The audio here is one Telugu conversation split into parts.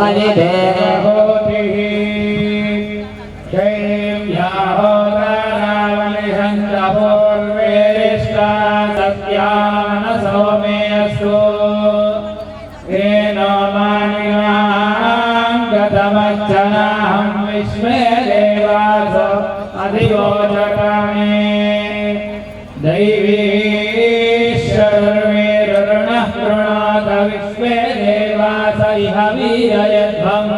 मयि देवहोतिः शैव्याहोरावलिहन्तपूर्वेष्टा सत्यामनसो मे अस्तु येनो मानिगाङ्गतमच्चनाहं विश्वे देवासो अधियोजकामे दैवी शर्वेरुणः कृणात विश्वे देवास इह वीरयध्वम्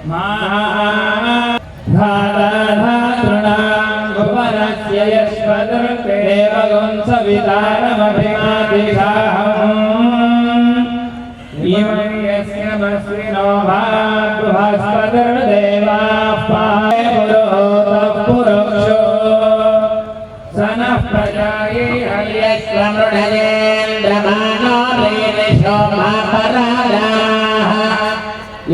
महाधातृणाङ्गुपरस्य यश्वदर्देवगुं सवितारमभिमादिशाहम् इमं यस्य मस्विनो भागुहस्पतिर्देवाः पाहे पुरोहतः पुरुषो सनः प्रजाये हर्यश्वमृढयेन्द्रमानो लीलिशो महापरादाः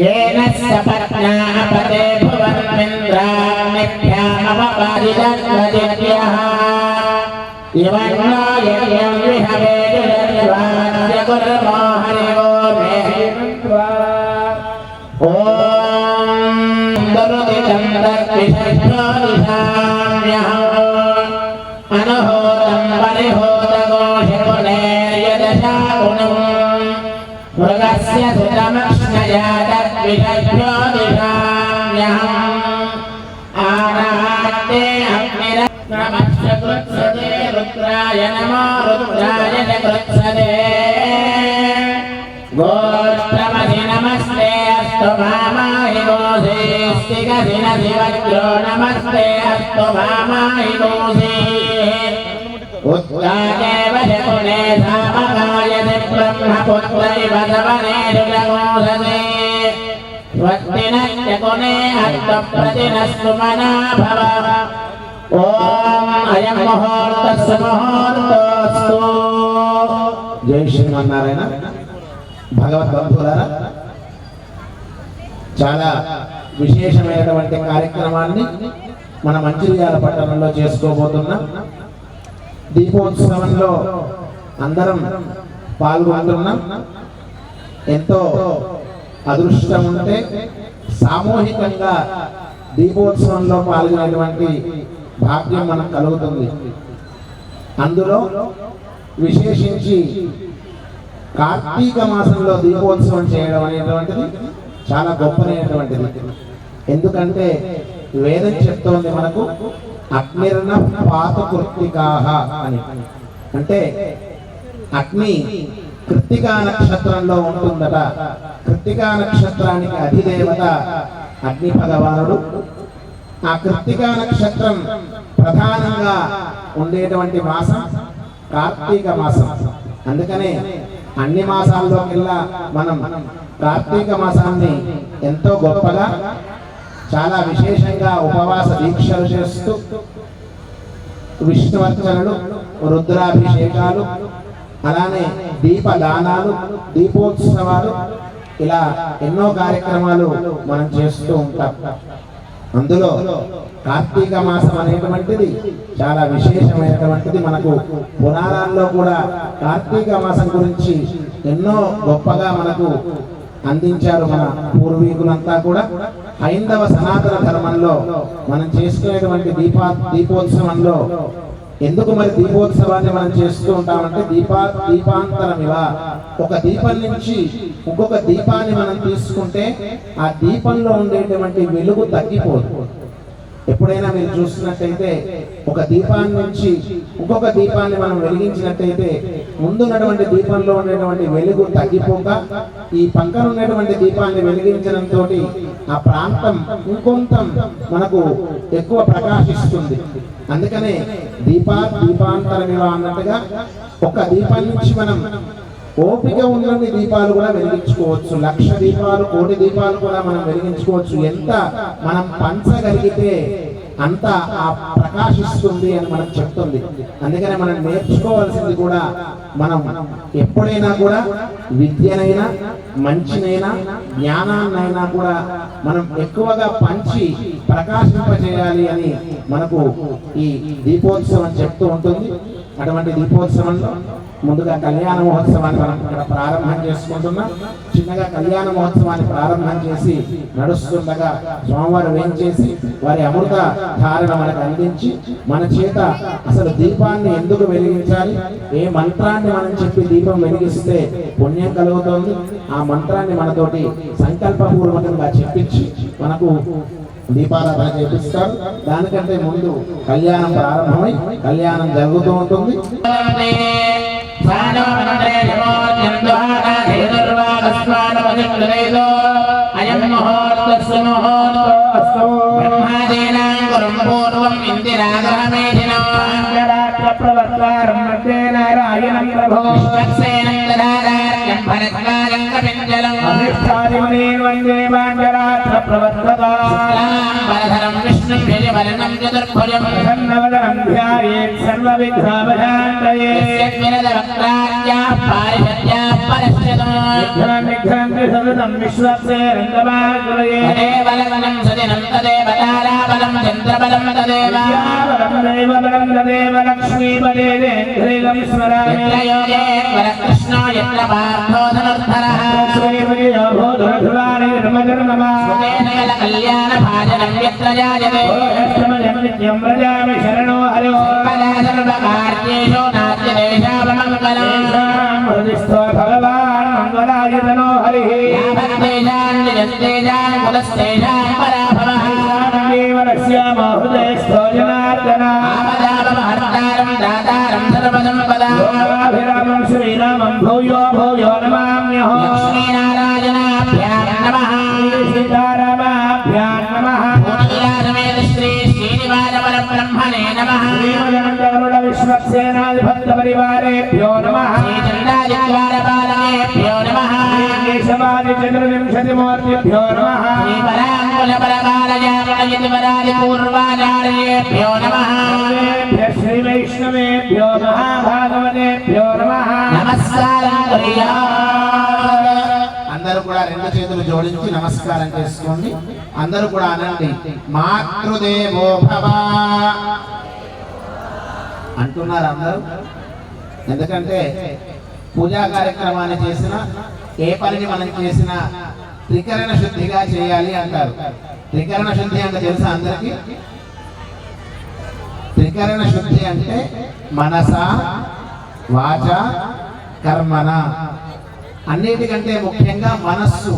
येन सपत्न्याः पते भुवन्मिन्द्रामिभ्यामपरिदद्वदित्यः इवन्नो यज्ञं विहवेदिरज्वास्य कुर्मो हरिवो मे ॐ दुरुदितं तद्विषज्ञो दिशाम्यहम् अनहोतं परिहोतगोषगुणैर्यदशागुणम् मृगस्य सुतमक्ष्णया तद्विषज्ञो दिशाम्यहम् आरात्ते अग्निरनमस्य कृत्सते रुद्राय नमो रुद्राय च कृत्सते गोष्ठमसि नमस्ते अस्तु भामाहि गोधीस्तिगसि नसि वज्रो नमस्ते अस्तु भामाहि गोधीः उत्तादेव शकुने सामगायति ब्रह्मपुत्रैव सवनेषु जगोषसे स्वस्तिनश्च कुने हस्तप्रतिनस्तु मना भव ॐ अयं मुहूर्तः सुमुहूर्तोऽस्तु जय श्रीमన్నారాయణ భగవద్బంధువులారా చాలా విశేషమైనటువంటి కార్యక్రమాన్ని మన మంచిర్యాల పట్టణంలో చేసుకోబోతున్నాం. దీపోత్సవంలో అందరం పాల్గొంటున్నాం. ఎంతో అదృష్టం ఉంటే సామూహికంగా దీపోత్సవంలో పాల్గొనేటువంటి భాగ్యం మనకు కలుగుతుంది. అందులో విశేషించి కార్తీక మాసంలో దీపోత్సవం చేయడం అనేటువంటిది చాలా గొప్పనైనటువంటిది. ఎందుకంటే వేదం చెప్తోంది మనకు అగ్నిర్న పాత కృత్తికాహ అని. అంటే అగ్ని కృత్తికా నక్షత్రంలో ఉంటుందట. కృత్తికా నక్షత్రానికి అధిదేవత అగ్ని భగవానుడు. ఆ కృత్తికా నక్షత్రం ప్రధానంగా ఉండేటువంటి మాసం కార్తీక మాసం. అందుకనే అన్ని మాసాల్లోకెల్లా మనం కార్తీక మాసాన్ని ఎంతో గొప్పగా చాలా విశేషంగా ఉపవాస దీక్షలు చేస్తూ విష్ణువర్చనలు, రుద్రాభిషేకాలు, అలానే దీపదానాలు, దీపోత్సవాలు, ఇలా ఎన్నో కార్యక్రమాలు మనం చేస్తూ ఉంటాం. అందులో కార్తీక మాసం అనేటువంటిది చాలా విశేషమైనటువంటిది. మనకు పురాణాల్లో కూడా కార్తీక మాసం గురించి ఎన్నో గొప్పగా మనకు అందించారు మన పూర్వీకులంతా కూడా. హైందవ సనాతన ధర్మంలో మనం చేసుకునేటువంటి దీపోత్సవంలో ఎందుకు మరి దీపోత్సవాన్ని మనం చేస్తూ ఉంటామంటే దీపాంతరమివ, ఒక దీపం నుంచి ఇంకొక దీపాన్ని మనం తీసుకుంటే ఆ దీపంలో ఉండేటువంటి వెలుగు తగ్గిపోదు. ఎప్పుడైనా మీరు చూస్తున్నట్టయితే ఒక దీపాన్ని నుంచి ఇంకొక దీపాన్ని మనం వెలిగించినట్టయితే ముందున్నటువంటి దీపంలో ఉండేటువంటి వెలుగు తగ్గిపోక ఈ పక్కన ఉన్నటువంటి దీపాన్ని వెలిగించడంతో ఆ ప్రాంతం ఇంకొంత మనకు ఎక్కువ ప్రకాశిస్తుంది. అందుకనే దీపాంతరమివ అన్నట్టుగా ఒక దీపం నుంచి మనం ఓపిక ఉన్నన్ని దీపాలు కూడా వెలిగించుకోవచ్చు. 1,00,000 దీపాలు, 1,00,000 దీపాలు కూడా మనం వెలిగించుకోవచ్చు. ఎంత మనం పంచగలిగితే అంత ఆ ప్రకాశిస్తుంది అని మనకు చెప్తుంది. అందుకనే మనం నేర్చుకోవాల్సింది కూడా, మనం ఎప్పుడైనా కూడా విద్యనైనా, మంచినైనా, జ్ఞానాన్నైనా కూడా మనం ఎక్కువగా పంచి ప్రకాశింపజేయాలి అని మనకు ఈ దీపోత్సవం చెప్తూ ఉంటుంది. అటువంటి దీపోత్సవంలో ముందుగా కళ్యాణ మహోత్సవాన్ని మనం ఇక్కడ ప్రారంభం చేసుకుంటున్నాం. చిన్నగా కళ్యాణ మహోత్సవాన్ని ప్రారంభం చేసి నడుస్తుండగా స్వామివారు వేంచేసి వారి అమృత ధారణ మనకు అందించి మన చేత అసలు దీపాన్ని ఎందుకు వెలిగించాలి, ఏ మంత్రాన్ని మనం చెప్పి దీపం వెలిగిస్తే పుణ్యం కలుగుతుంది, ఆ మంత్రాన్ని మనతోటి సంకల్పపూర్వకంగా చెప్పించి మనకు దీపారాధన చేపిస్తారు. దానికంటే ముందు కళ్యాణం ప్రారంభమై కళ్యాణం జరుగుతూ ఉంటుంది. శరణో హరి భగవాన్ మంగళాయతనో హరి శ్రీరామం భూయో భూయో నమామ్యహో సీతారామాభ్యాం నమః విశ్వక్సేనాధిపత్యపరివారేభ్యో నమః చతుర్వింశతిమూర్తిభ్యో నమః శ్రీ వైష్ణవేభ్యో మహాభాగవతేభ్యో నమః నమస్కారం. అందరూ కూడా రెండు చేతులు జోడించి నమస్కారం చేసుకోండి. అందరూ కూడా అనండి, మాతృదేవో భవ అంటున్నారు అందరూ. ఎందుకంటే పూజా కార్యక్రమాన్ని చేసినా ఏ పనిని మనం చేసినా త్రికరణ శుద్ధిగా చేయాలి అంటారు. త్రికరణ శుద్ధి అంటే తెలుసా అందరికీ? త్రికరణ శుద్ధి అంటే మనస, వాచ, కర్మణ. అన్నిటికంటే ముఖ్యంగా మనస్సు,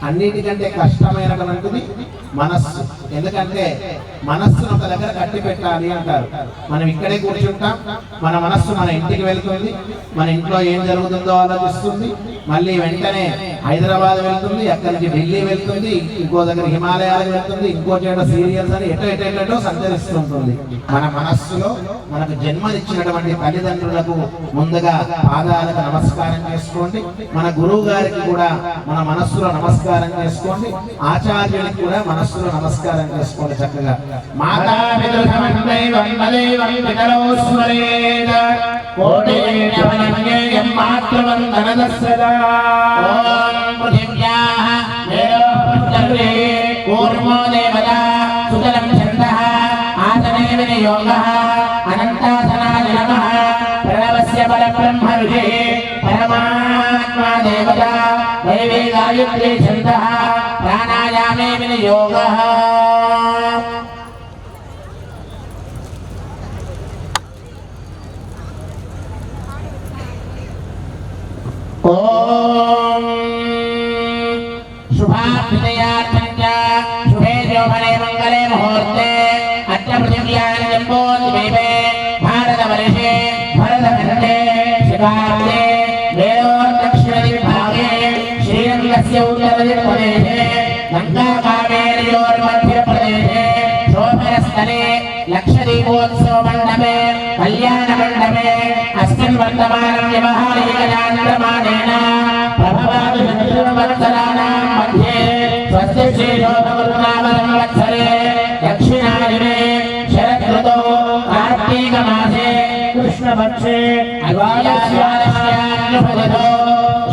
అన్నిటికంటే కష్టమైనటువంటిది మనస్సు. ఎందుకంటే మనస్సును ఒక దగ్గర కట్టి పెట్టాలి అంటారు. మనం ఇక్కడే కూర్చుంటాం, మన మనస్సు మన ఇంటికి వెళ్తుంది, మన ఇంట్లో ఏం జరుగుతుందో ఆలోచిస్తుంది, మళ్ళీ వెంటనే హైదరాబాద్ వెళ్తుంది, అక్కడి నుంచి ఢిల్లీ వెళ్తుంది, ఇంకో దగ్గర హిమాలయాలకు వెళ్తుంది, ఇంకో చేట సీరియల్స్ అని ఎటో సంచరిస్తుంటుంది. మన మనస్సులో మనకు జన్మనిచ్చినటువంటి తల్లిదండ్రులకు ముందుగా పాదాలకు నమస్కారం చేసుకోండి. మన గురువు గారికి కూడా మన మనస్సులో నమస్కారం చేసుకోండి. ఆచార్యునికి కూడా మనస్సులో నమస్కారం చేసుకోండి. చక్కగా మాతా परमात्मा देवता दैवी गायत्री छन्दः प्राणायामे विनियोगः। ओम शुभाभ्युदयार्थं शुभे शोभने मंगले मुहूर्ते अद्य पृथिव्यां जम्बोद्वीपे भारतवर्षे भरतखण्डे शिवार्थे दक्षिणदिग्भागे श्रीरङ्गस्य उत्तरदिक्प्रदेशे गङ्गाकावेर्योर्मध्यप्रदेशे शोभनस्थले लक्षदीपोत्सवमण्डपे कल्याणमण्डपे अस्मिन् वर्तमानं व्यवहारिकयान्त्रमानेन प्रभवादि चतुर्वत्सराणां मध्ये स्वस्य श्रीशोभवत्सरे दक्षिणायने शरदृतौ कार्तीकमासे कृष्णपक्षे द्वादश्यानुपदितो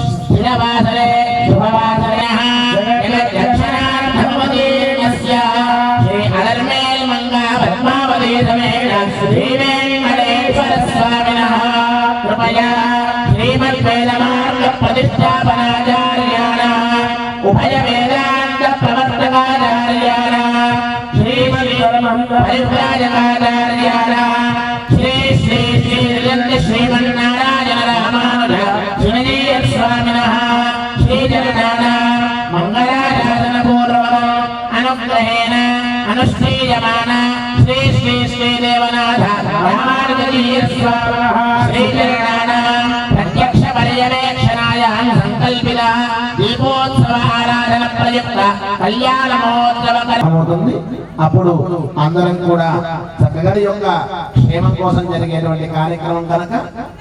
स्थिरवासरे शुभवासरः दक्षिणार्थमदीर्णस्य श्री अलर्मेल् मंगा पद्मावती समेत श्रीवेङ्कटेश्वर स्वामी పరివ్రాజకాచార్యాణः శ్రీ శ్రీ శ్రీ శ్రీమన్నారాయణ రామానుజ శివజీయ స్వామినः శ్రీజగన్నాథ మంగళారాధన పూర్వకం అనుగ్రహేణ అనుష్ఠీయమాన శ్రీ శ్రీ శ్రీ దేవనాథ రామానుజీయ స్వామినः శ్రీజగన్నాథ ప్రత్యక్ష పర్యవేక్షణాయ సంకల్పిత దీపోత్సవ ఆరాధన ప్రయుక్త కళ్యాణ మహోత్సవ అవుతుంది. అప్పుడు అందరం కూడా చక్కగా ఈ యొక్క క్షేమం కోసం జరిగేటువంటి కార్యక్రమం కనుక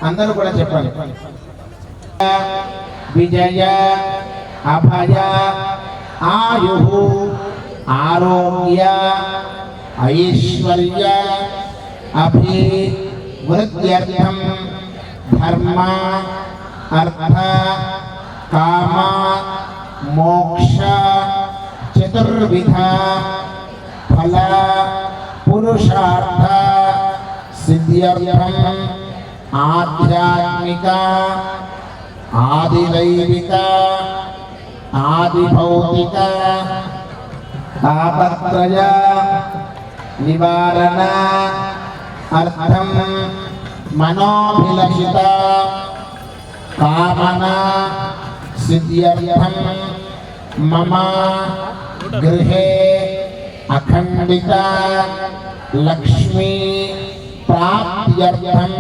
అందరూ కూడా చెప్పాలి. విజయ అభయ ఆయు ఆరోగ్య ఐశ్వర్య అభివృద్ధ్యర్థం ధర్మ అర్థ కామ మోక్ష చతుర్విధ ఫల పురుషార్థ సిద్ధ్యర్థం ఆధ్యాత్మిక ఆదిదైవిక ఆదిభౌతిక తాపత్రయ నివారణ అర్థం మనోభిలషిత కామన సిద్ధ్యర్థం మమ గృహే అఖండిత లక్ష్మీ ప్రాప్త్యర్థం